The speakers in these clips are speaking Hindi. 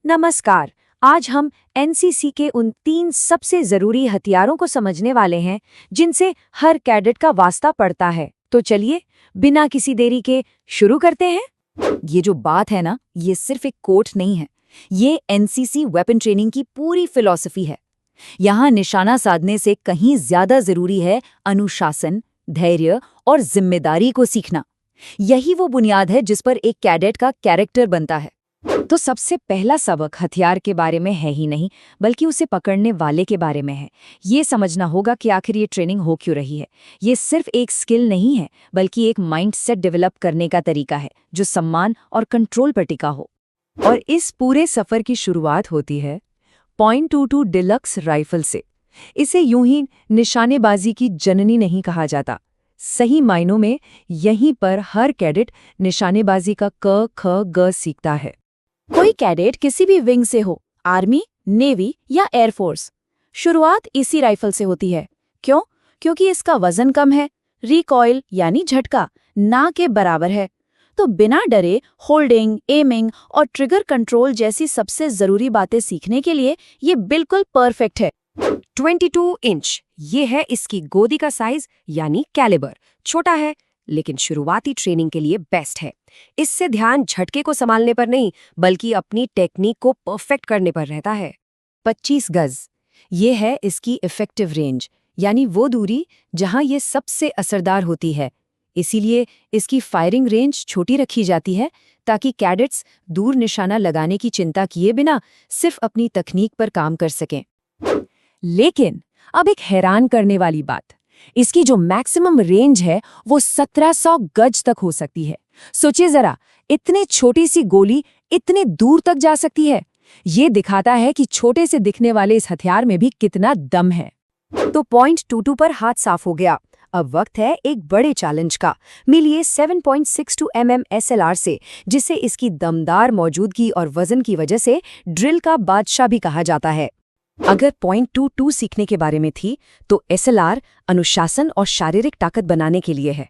नमस्कार। आज हम एनसीसी के उन 3 सबसे जरूरी हथियारों को समझने वाले हैं जिनसे हर कैडेट का वास्ता पड़ता है। तो चलिए बिना किसी देरी के शुरू करते हैं। ये जो बात है ना, ये सिर्फ एक कोट नहीं है। ये एनसीसी वेपन ट्रेनिंग की पूरी फिलॉसफी है। यहाँ निशाना साधने से कहीं ज्यादा जरूरी है अनुशासन, धैर्य और जिम्मेदारी को सीखना। यही वो बुनियाद है जिस पर एक कैडेट का कैरेक्टर बनता है। तो सबसे पहला सबक हथियार के बारे में है ही नहीं, बल्कि उसे पकड़ने वाले के बारे में है। ये समझना होगा कि आखिर ये ट्रेनिंग हो क्यों रही है। ये सिर्फ एक स्किल नहीं है, बल्कि एक माइंडसेट डेवलप करने का तरीका है जो सम्मान और कंट्रोल पर टिका हो। और इस पूरे सफर की शुरुआत होती है .22 डिलक्स राइफल से। इसे यूं ही निशानेबाजी की जननी नहीं कहा जाता। सही मायनों में यहीं पर हर कैडेट निशानेबाजी का क ख ग सीखता है। कोई कैडेट किसी भी विंग से हो, आर्मी, नेवी या एयरफोर्स, शुरुआत इसी राइफल से होती है। क्यों? क्योंकि इसका वजन कम है, रिकॉइल यानी झटका ना के बराबर है। तो बिना डरे होल्डिंग, एमिंग और ट्रिगर कंट्रोल जैसी सबसे जरूरी बातें सीखने के लिए ये बिल्कुल परफेक्ट है। 22 इंच ये है इसकी गोदी का साइज यानी कैलिबर। छोटा है लेकिन शुरुआती ट्रेनिंग के लिए बेस्ट है। इससे ध्यान झटके को संभालने पर नहीं, बल्कि अपनी टेक्निक को परफेक्ट करने पर रहता है। 25 गज ये है इसकी इफेक्टिव रेंज, यानी वो दूरी जहां ये सबसे असरदार होती है। इसीलिए इसकी फायरिंग रेंज छोटी रखी जाती है ताकि कैडेट्स दूर निशाना लगाने की चिंता किए बिना सिर्फ अपनी तकनीक पर काम कर सकें। लेकिन अब एक हैरान करने वाली बात, इसकी जो मैक्सिमम रेंज है वो 1700 गज तक हो सकती है। सोचिए जरा, इतने छोटी सी गोली इतने दूर तक जा सकती है। ये दिखाता है कि छोटे से दिखने वाले इस हथियार में भी कितना दम है। तो .22 पर हाथ साफ हो गया। अब वक्त है एक बड़े चैलेंज का। मिलिए 7.62 mm SLR से, जिसे इसकी दमदार मौजूदगी और वजन की वजह से ड्रिल का बादशाह भी कहा जाता है। अगर .22 सीखने के बारे में थी, तो SLR अनुशासन और शारीरिक ताकत बनाने के लिए है।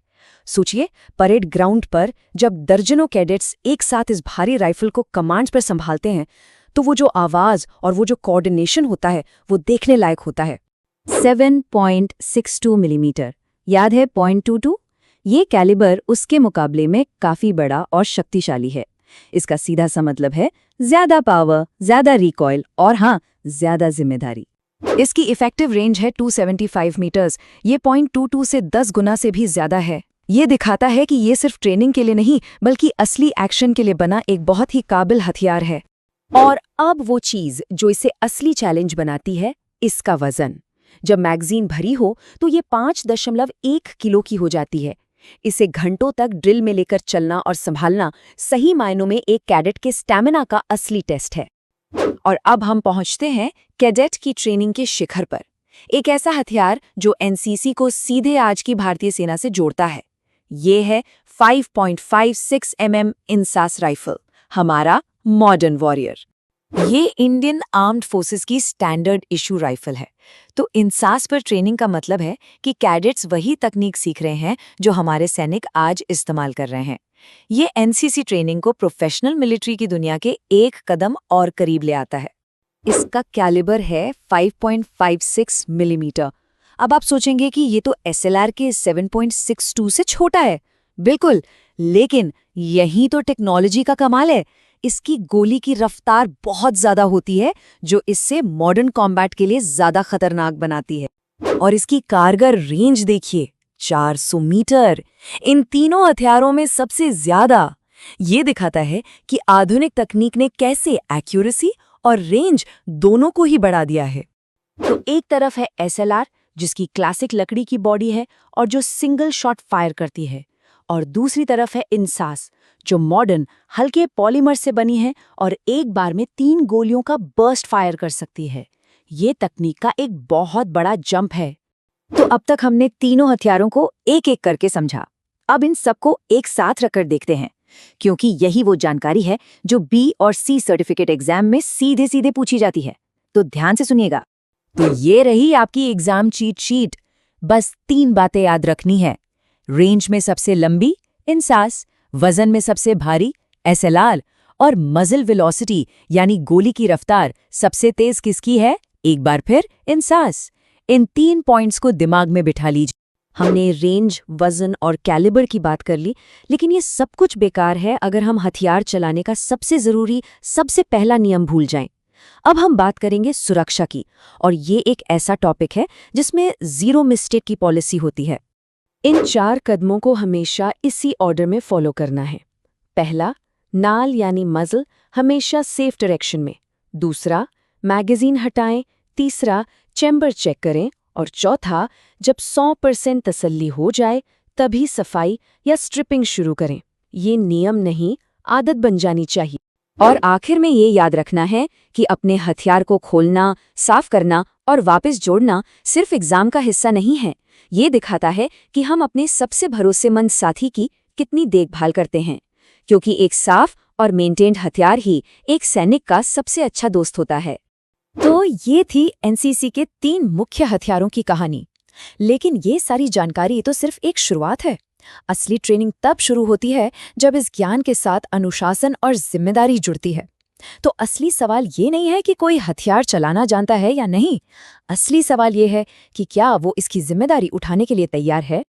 सोचिए, परेड ग्राउंड पर जब दर्जनों कैडेट्स एक साथ इस भारी राइफल को कमांड्स पर संभालते हैं, तो वो जो आवाज और वो जो कोऑर्डिनेशन होता है, वो देखने लायक होता है। 7.62 मिलीमीटर, याद है .22? ये कैलिबर उसके मुकाबले में काफी बड़ा और शक्तिशाली है। इसका सीधा सा मतलब है ज्यादा पावर, ज्यादा रिकॉइल और हाँ, ज्यादा जिम्मेदारी। इसकी इफेक्टिव रेंज है 275 मीटर्स। ये .22 से 10 गुना से भी ज्यादा है। ये दिखाता है कि ये सिर्फ ट्रेनिंग के लिए नहीं, बल्कि असली एक्शन के लिए बना एक बहुत ही काबिल हथियार है। और अब वो चीज जो इसे असली चैलेंज बनाती है, इसका वजन। जब मैगजीन भरी हो तो ये 5.1 किलो की हो जाती है। इसे घंटों तक ड्रिल में लेकर चलना और संभालना सही मायनों में एक कैडेट के स्टैमिना का असली टेस्ट है। और अब हम पहुंचते हैं कैडेट की ट्रेनिंग के शिखर पर। एक ऐसा हथियार जो एनसीसी को सीधे आज की भारतीय सेना से जोड़ता है। ये है 5.56 mm इंसास राइफल, हमारा मॉडर्न वॉरियर। ये इंडियन आर्म्ड फोर्सेस की स्टैंडर्ड इशू राइफल है। तो इंसास पर ट्रेनिंग का मतलब है कि कैडेट्स वही तकनीक सीख रहे हैं जो हमारे सैनिक आज इस्तेमाल कर रहे हैं। ये एनसीसी ट्रेनिंग को प्रोफेशनल मिलिट्री की दुनिया के एक कदम और करीब ले आता है। इसका कैलिबर है 5.56 मिलीमीटर। अब आप सोचेंगे कि ये तो SLR के 7.62 से छोटा है। बिल्कुल, लेकिन यही तो टेक्नोलॉजी का कमाल है। इसकी गोली की रफ्तार बहुत ज्यादा होती है, जो इससे मॉडर्न कॉम्बैट के लिए ज्यादा खतरनाक बनाती है। और इसकी कारगर रेंज देखिए, 400 मीटर। इन तीनों हथियारों में सबसे ज्यादा। ये दिखाता है कि आधुनिक तकनीक ने कैसे एक्यूरेसी और रेंज दोनों को ही बढ़ा दिया है। तो एक तरफ है SLR, जिसकी क्लासिक लकड़ी की बॉडी है और जो सिंगल शॉट फायर करती है, और दूसरी तरफ है इंसास, जो मॉडर्न हल्के पॉलीमर से बनी है और एक बार में 3 गोलियों का बर्स्ट फायर कर सकती है। ये तकनीक का एक बहुत बड़ा जंप है। तो अब तक हमने तीनों हथियारों को एक एक करके समझा। अब इन सबको एक साथ रखकर देखते हैं, क्योंकि यही वो जानकारी है जो B और C सर्टिफिकेट एग्जाम में सीधे सीधे पूछी जाती है। तो ध्यान से सुनिएगा। तो ये रही आपकी एग्जाम चीट शीट। बस 3 बातें याद रखनी है। रेंज में सबसे लंबी इंसास, वजन में सबसे भारी SLR और मजल वेलोसिटी यानी गोली की रफ्तार सबसे तेज किसकी है? एक बार फिर इंसास। इन 3 पॉइंट्स को दिमाग में बिठा लीजिए। हमने रेंज, वजन और कैलिबर की बात कर ली, लेकिन ये सब कुछ बेकार है अगर हम हथियार चलाने का सबसे जरूरी, सबसे पहला नियम भूल जाएं। अब हम बात करेंगे सुरक्षा की, और ये एक ऐसा टॉपिक है जिसमें 0 मिस्टेक की पॉलिसी होती है। इन 4 कदमों को हमेशा इसी ऑर्डर में फॉलो करना है। पहला, नाल यानी मजल हमेशा सेफ डायरेक्शन में। दूसरा, मैगजीन हटाएं। तीसरा, चैम्बर चेक करें। और चौथा, जब 100% तसल्ली हो जाए तभी सफाई या स्ट्रिपिंग शुरू करें। ये नियम नहीं, आदत बन जानी चाहिए। और आखिर में ये याद रखना है कि अपने हथियार को खोलना, साफ करना और वापस जोड़ना सिर्फ एग्जाम का हिस्सा नहीं है। ये दिखाता है कि हम अपने सबसे भरोसेमंद साथी की कितनी देखभाल करते हैं, क्योंकि एक साफ और मेंटेन्ड हथियार ही एक सैनिक का सबसे अच्छा दोस्त होता है। तो ये थी एनसीसी के 3 मुख्य हथियारों की कहानी। लेकिन ये सारी जानकारी तो सिर्फ एक शुरुआत है। असली ट्रेनिंग तब शुरू होती है जब इस ज्ञान के साथ अनुशासन और जिम्मेदारी जुड़ती है। तो असली सवाल ये नहीं है कि कोई हथियार चलाना जानता है या नहीं। असली सवाल ये है कि क्या वो इसकी जिम्मेदारी उठाने के लिए तैयार है।